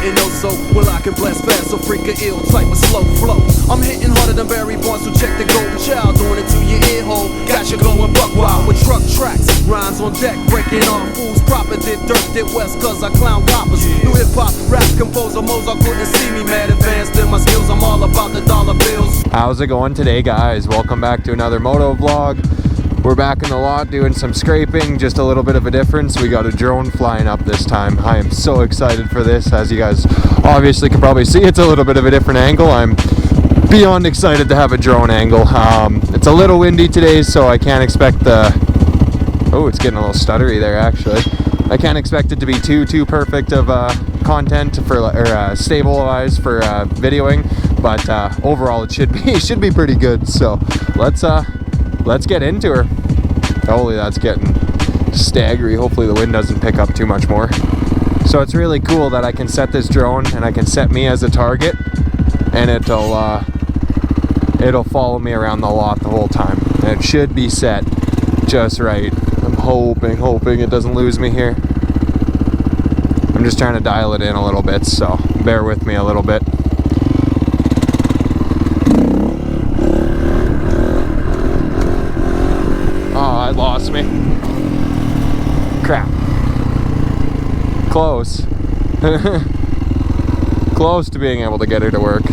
getting oh so well I can blast fast, so freak a ill type of slow flow. I'm hitting harder than Barry Bonds, so check the golden child, doing it to your ear hole. Got you going buck wild with truck tracks, rhymes on deck, breaking on fools proper. Did dirt, did west, cause I clown coppers. New hip hop, rap composer, Mozart couldn't see me mad. Advanced in my skills, I'm all about the dollar bills. How's it going today, guys? Welcome back to another moto vlog. We're back in the lot doing some scraping, just a little bit of a difference. We got a drone flying up this time. I am so excited for this. As you guys obviously can probably see, it's a little bit of a different angle. I'm beyond excited to have a drone angle. It's a little windy today, so I can't expect the... Oh, it's getting a little stuttery there, actually. I can't expect it to be too perfect of content for, or stabilized for videoing, but overall it should be pretty good. So let's get into her. Holy, that's getting staggery. Hopefully the wind doesn't pick up too much more. So it's really cool that I can set this drone and I can set me as a target, and it'll follow me around the lot the whole time. And it should be set just right. I'm hoping it doesn't lose me here. I'm just trying to dial it in a little bit, so bear with me a little bit. Oh, it lost me. Crap. Close. Close to being able to get her to work.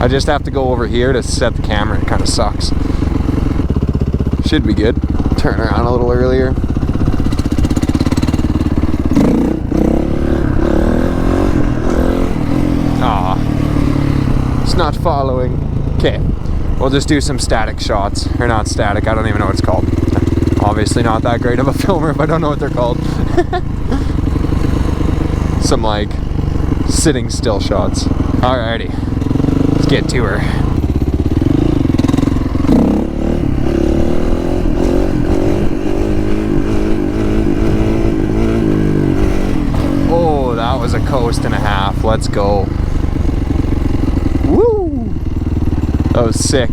I just have to go over here to set the camera. It kind of sucks. Should be good. Turn around a little earlier. Aw. It's not following. Okay. We'll just do some static shots. Or not static, I don't even know what it's called. Obviously not that great of a filmer if I don't know what they're called. Some like sitting still shots. Alrighty. Let's get to her. Oh, that was a coast and a half. Let's go. Woo! That was sick.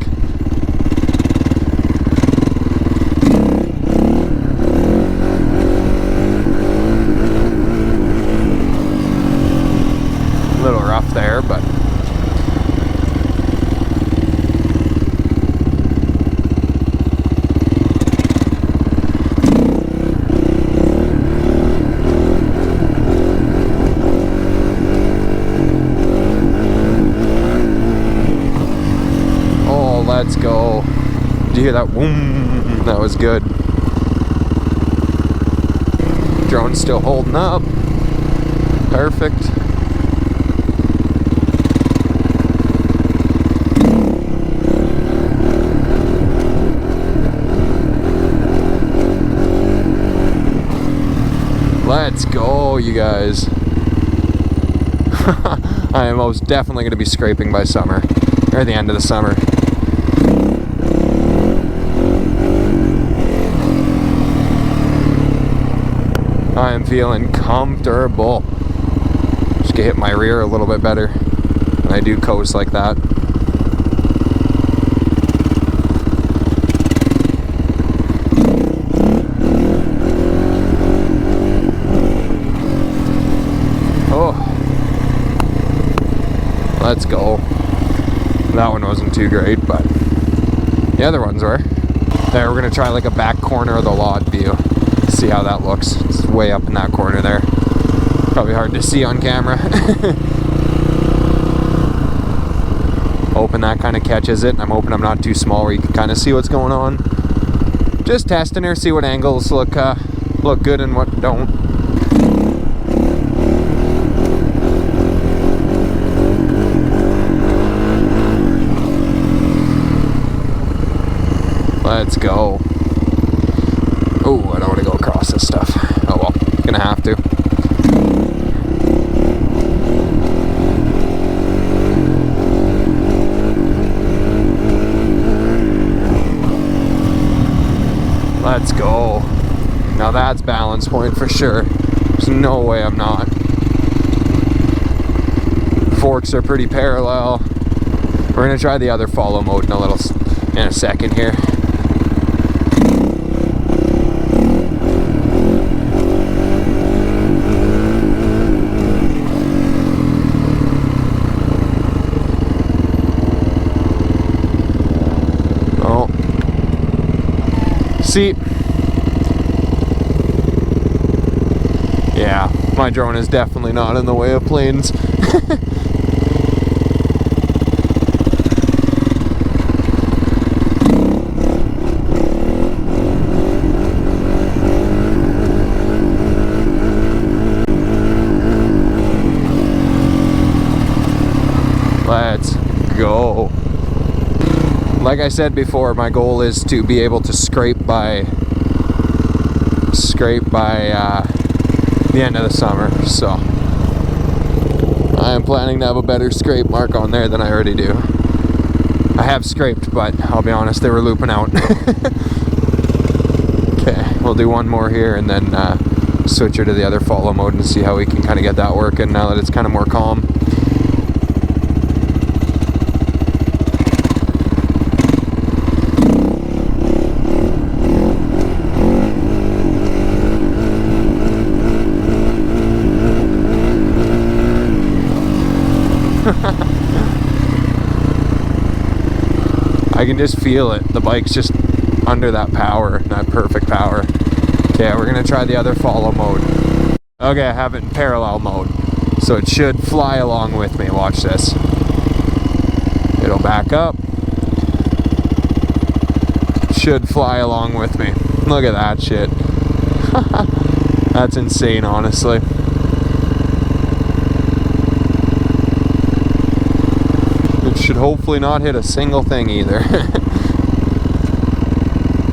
A little rough there, but let's go. Did you hear that? Boom. That was good. Drone's still holding up. Perfect. Let's go, you guys. I am most definitely going to be scraping by summer, or the end of the summer. I am feeling comfortable. Just get hit my rear a little bit better when I do coast like that. Oh, let's go. That one wasn't too great, but the other ones were. There, we're gonna try like a back corner of the lot view. See how that looks. It's way up in that corner there. Probably hard to see on camera. Hoping that kind of catches it. I'm hoping I'm not too small where you can kind of see what's going on. Just testing her, see what angles look good and what don't. Let's go. Oh, I don't want to go across this stuff. Oh well, gonna have to. Let's go. Now that's balance point for sure. There's no way I'm not. Forks are pretty parallel. We're gonna try the other follow mode in a second here. See, yeah, my drone is definitely not in the way of planes. Let's go. Like I said before, my goal is to be able to scrape by the end of the summer, so I am planning to have a better scrape mark on there than I already do. I have scraped, but I'll be honest, they were looping out. Okay, we'll do one more here and then switch her to the other follow mode and see how we can kind of get that working now that it's kind of more calm. I can just feel it. The bike's just under that power, that perfect power. Okay, we're gonna try the other follow mode. Okay, I have it in parallel mode, so it should fly along with me. Watch this. It'll back up. Should fly along with me. Look at that shit. That's insane, honestly. Should hopefully not hit a single thing either.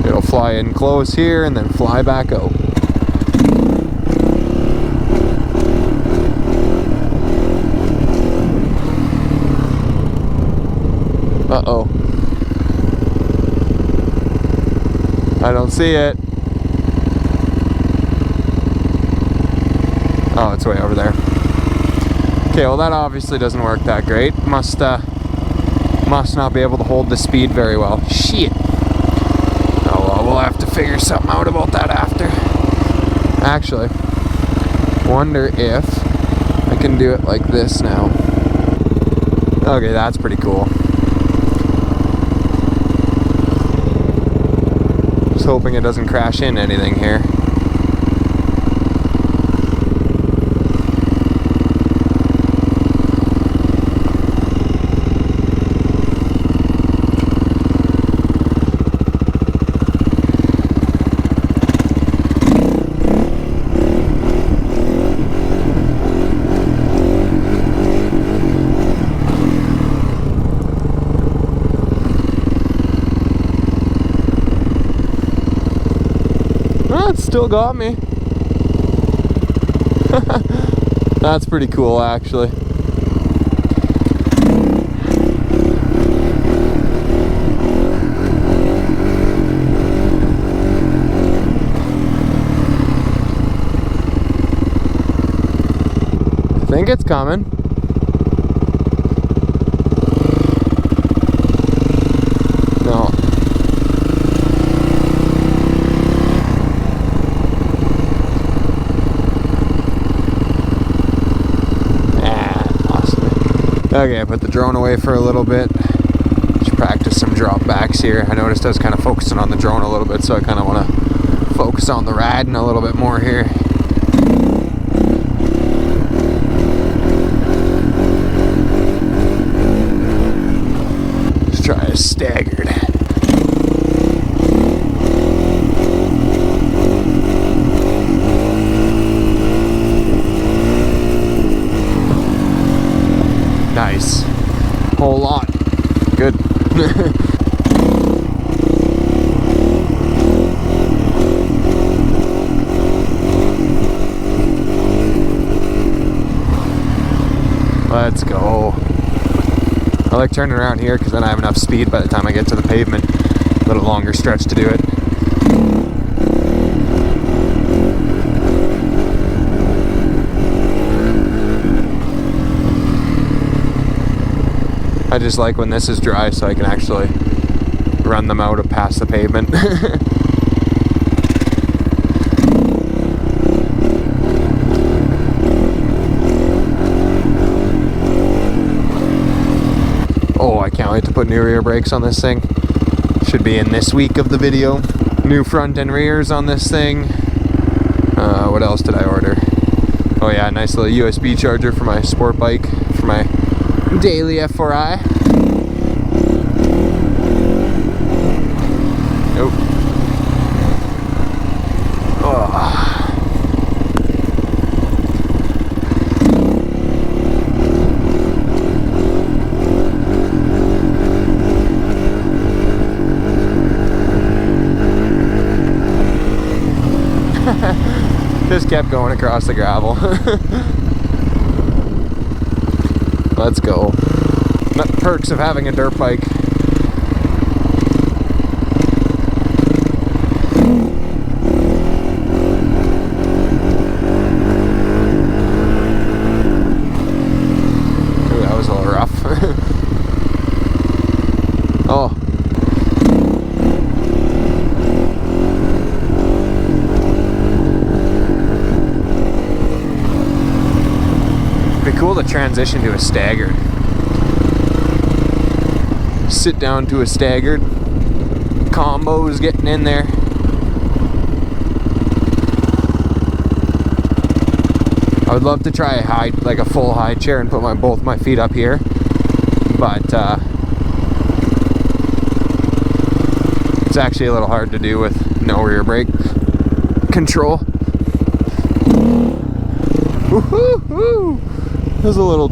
It'll fly in close here and then fly back out. Uh-oh. I don't see it. Oh, it's way over there. Okay, well that obviously doesn't work that great. Must not be able to hold the speed very well. Shit. Oh well, we'll have to figure something out about that after. Actually, wonder if I can do it like this now. Okay, that's pretty cool. Just hoping it doesn't crash into anything here. Still got me. That's pretty cool, actually. I think it's coming. No. Okay, I put the drone away for a little bit. Just practice some drop backs here. I noticed I was kind of focusing on the drone a little bit, so I kind of want to focus on the riding a little bit more here. Just try a staggered. Nice. Whole lot. Good. Let's go. I like turning around here because then I have enough speed by the time I get to the pavement. A little longer stretch to do it. I just like when this is dry so I can actually run them out of past the pavement. Oh, I can't wait to put new rear brakes on this thing. Should be in this week of the video. New front and rears on this thing. What else did I order? Oh yeah, nice little USB charger for my sport bike, for my daily F4i. Nope. Oh. Just kept going across the gravel. Let's go. Perks of having a dirt bike. Ooh, that was a little rough. Oh. Cool to transition to a staggered. Sit down to a staggered. Combos getting in there. I would love to try a high, like a full high chair and put both my feet up here, but it's actually a little hard to do with no rear brake control. Woohoo! There's a little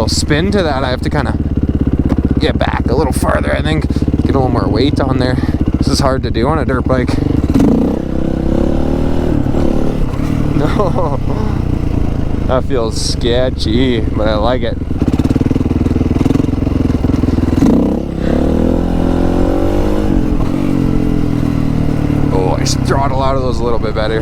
spin to that. I have to kind of get back a little farther, I think, get a little more weight on there. This is hard to do on a dirt bike. No, that feels sketchy, but I like it. I should throttle out of those a little bit better.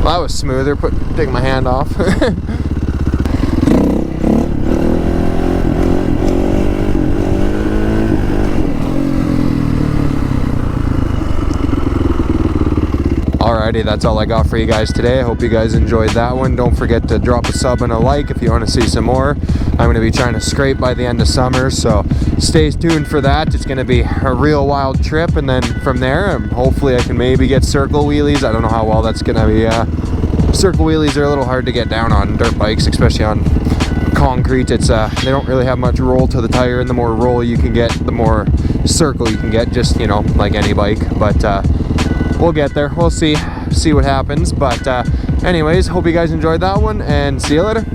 Well, that was smoother. Take my hand off. Alrighty, that's all I got for you guys today. I hope you guys enjoyed that one. Don't forget to drop a sub and a like if you want to see some more. I'm going to be trying to scrape by the end of summer, so stay tuned for that. It's going to be a real wild trip, and then from there, hopefully I can maybe get circle wheelies. I don't know how well that's going to be. Circle wheelies are a little hard to get down on dirt bikes, especially on concrete. It's they don't really have much roll to the tire, and the more roll you can get, the more circle you can get, just, you know, like any bike. But we'll get there. We'll see what happens. But anyways, hope you guys enjoyed that one, and see you later.